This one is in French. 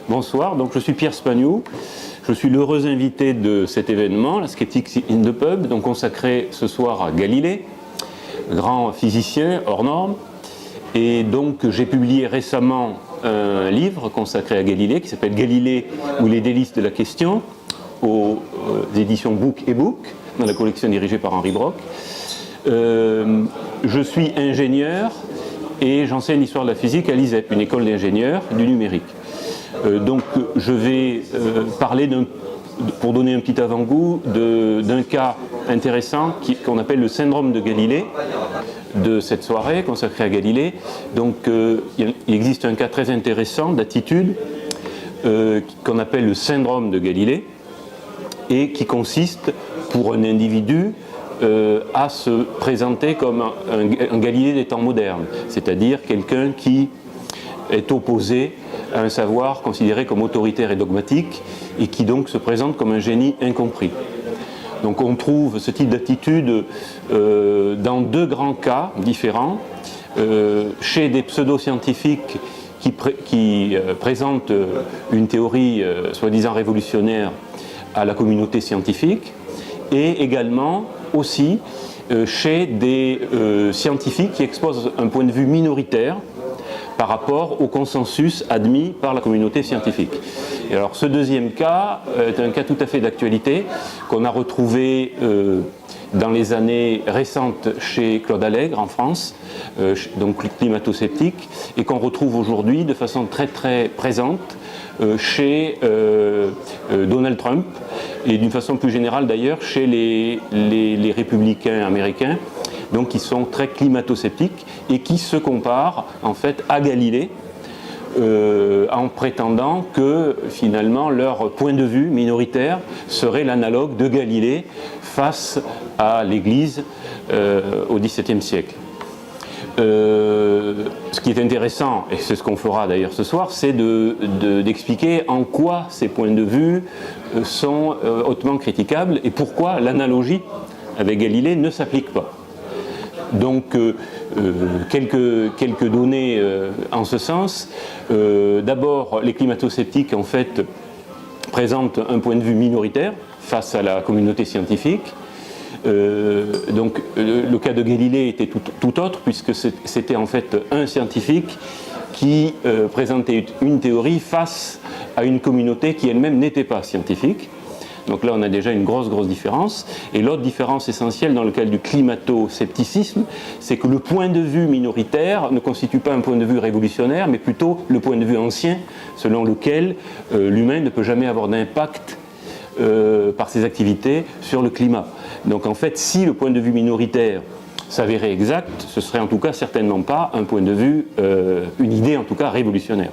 Bonsoir, donc je suis Pierre Spagnoux, je suis l'heureux invité de cet événement, la Skeptics in the Pub, donc consacré ce soir à Galilée, grand physicien hors norme. Et donc j'ai publié récemment un livre consacré à Galilée qui s'appelle Galilée ou les délices de la question aux éditions Book et Book, dans la collection dirigée par Henri Brock. Je suis ingénieur et j'enseigne l'histoire de la physique à l'ISEP, une école d'ingénieurs du numérique. Donc je vais parler pour donner un petit avant-goût d'un cas intéressant qu'on appelle le syndrome de Galilée, de cette soirée consacrée à Galilée. Donc il existe un cas très intéressant d'attitude qu'on appelle le syndrome de Galilée et qui consiste pour un individu à se présenter comme un Galilée des temps modernes, c'est-à-dire quelqu'un qui est opposé à un savoir considéré comme autoritaire et dogmatique et qui donc se présente comme un génie incompris. Donc on trouve ce type d'attitude dans deux grands cas différents, chez des pseudo-scientifiques qui présentent une théorie soi-disant révolutionnaire à la communauté scientifique, et également aussi chez des scientifiques qui exposent un point de vue minoritaire par rapport au consensus admis par la communauté scientifique. Et alors ce deuxième cas est un cas tout à fait d'actualité qu'on a retrouvé dans les années récentes chez Claude Allègre en France, donc climato-sceptique, et qu'on retrouve aujourd'hui de façon très très présente chez Donald Trump et d'une façon plus générale d'ailleurs chez les républicains américains, donc qui sont très climato-sceptiques et qui se comparent en fait à Galilée en prétendant que finalement leur point de vue minoritaire serait l'analogue de Galilée face à l'Église au XVIIe siècle. Ce qui est intéressant, et c'est ce qu'on fera d'ailleurs ce soir, c'est d'expliquer en quoi ces points de vue sont hautement critiquables et pourquoi l'analogie avec Galilée ne s'applique pas. Donc quelques données en ce sens. D'abord, les climato-sceptiques en fait présentent un point de vue minoritaire face à la communauté scientifique. Donc le cas de Galilée était tout autre puisque c'était en fait un scientifique qui présentait une théorie face à une communauté qui elle-même n'était pas scientifique. Donc là on a déjà une grosse différence. Et l'autre différence essentielle dans le cas du climato-scepticisme, c'est que le point de vue minoritaire ne constitue pas un point de vue révolutionnaire, mais plutôt le point de vue ancien, selon lequel l'humain ne peut jamais avoir d'impact par ses activités sur le climat. Donc en fait, si le point de vue minoritaire s'avérait exact, ce serait en tout cas certainement pas un point de vue, une idée en tout cas révolutionnaire.